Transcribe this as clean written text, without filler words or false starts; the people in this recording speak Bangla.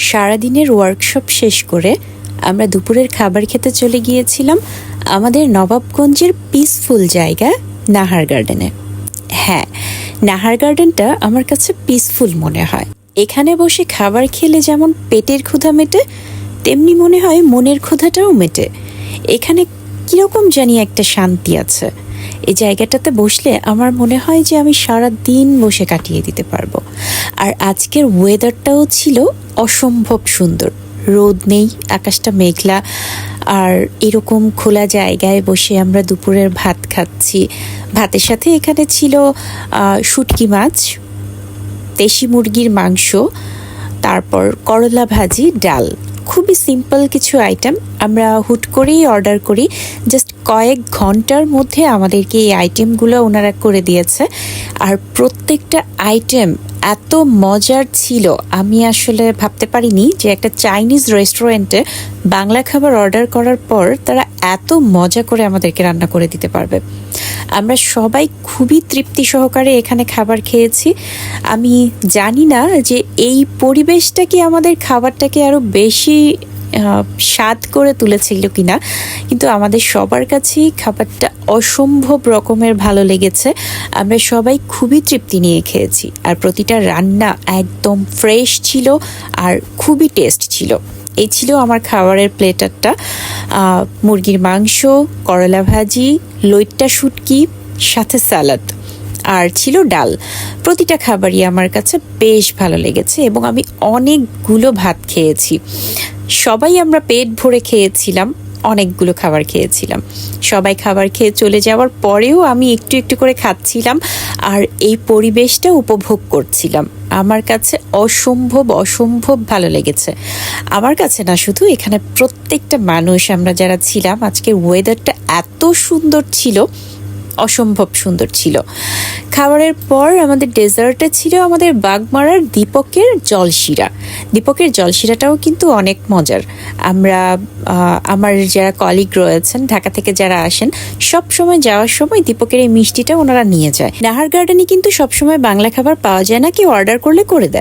সারাদিনের ওয়ার্কশপ শেষ করে আমরা দুপুরের খাবার খেতে চলে গিয়েছিলাম আমাদের নবাবগঞ্জের পিসফুল জায়গা নাহার গার্ডেনে। হ্যাঁ, নাহার গার্ডেনটা আমার কাছে পিসফুল মনে হয়। এখানে বসে খাবার খেলে যেমন পেটের ক্ষুধা মেটে, তেমনি মনে হয় মনের ক্ষুধাটাও মেটে। এখানে কীরকম জানি একটা শান্তি আছে। এই জায়গাটাতে বসলে আমার মনে হয় যে আমি সারা দিন বসে কাটিয়ে দিতে পারবো। আর আজকের ওয়েদারটাও ছিল অসম্ভব সুন্দর। রোদ নেই, আকাশটা মেঘলা, আর এরকম খোলা জায়গায় বসে আমরা দুপুরের ভাত খাচ্ছি। ভাতের সাথে এখানে ছিল শুটকি মাছ, দেশি মুরগির মাংস, তারপর করলা ভাজি, ডাল। খুবই সিম্পল কিছু আইটেম। আমরা হুট করেই অর্ডার করি, জাস্ট কয়েক ঘন্টার মধ্যে আমাদেরকে এই আইটেমগুলো ওনারা করে দিয়েছে। আর প্রত্যেকটা আইটেম এত মজার ছিল, আমি আসলে ভাবতে পারিনি যে একটা চাইনিজ রেস্টুরেন্টে বাংলা খাবার অর্ডার করার পর তারা এত মজা করে আমাদেরকে রান্না করে দিতে পারবে। আমরা সবাই খুবই তৃপ্তি সহকারে এখানে খাবার খেয়েছি। আমি জানি না যে এই পরিবেশটা কি আমাদের খাবারটাকে আরও বেশি স্বাদ করে তুলেছিল কিনা, কিন্তু আমাদের সবার কাছেই খাবারটা অসম্ভব রকমের ভালো লেগেছে। আমরা সবাই খুবই তৃপ্তি নিয়ে খেয়েছি, আর প্রতিটা রান্না একদম ফ্রেশ ছিল আর খুবই টেস্ট ছিল। এই ছিল আমার খাবারের প্লেটারটা। মুরগির মাংস, করলা ভাজি, লইট্টা শুটকি, সাথে স্যালাড, আর ছিল ডাল। প্রতিটা খাবারই আমার কাছে বেশ ভালো লেগেছে এবং আমি অনেকগুলো ভাত খেয়েছি। সবাই আমরা পেট ভরে খেয়েছিলাম, অনেকগুলো খাবার খেয়েছিলাম। সবাই খাবার খেয়ে চলে যাওয়ার পরেও আমি একটু একটু করে খাচ্ছিলাম আর এই পরিবেশটা উপভোগ করছিলাম। আমার কাছে অসম্ভব ভালো লেগেছে। আমার কাছে না, শুধু এখানে প্রত্যেকটা মানুষ, আমরা যারা ছিলাম, আজকের ওয়েদারটা এত সুন্দর ছিল, অসম্ভব সুন্দর ছিল। খাবারের পর আমাদের ডেজার্টে ছিল আমাদের বাগমারার দীপকের জলশিরা। দীপকের জলশিরাটাও কিন্তু অনেক মজার। আমরা আমার যারা কলিগ রয়েছেন ঢাকা থেকে যারা আসেন, সব সময় যাওয়ার সময় দীপকের এই মিষ্টিটা ওনারা নিয়ে যায়। নাহার গার্ডেনে কিন্তু সবসময় বাংলা খাবার পাওয়া যায় না, কেউ অর্ডার করলে করে দেয়।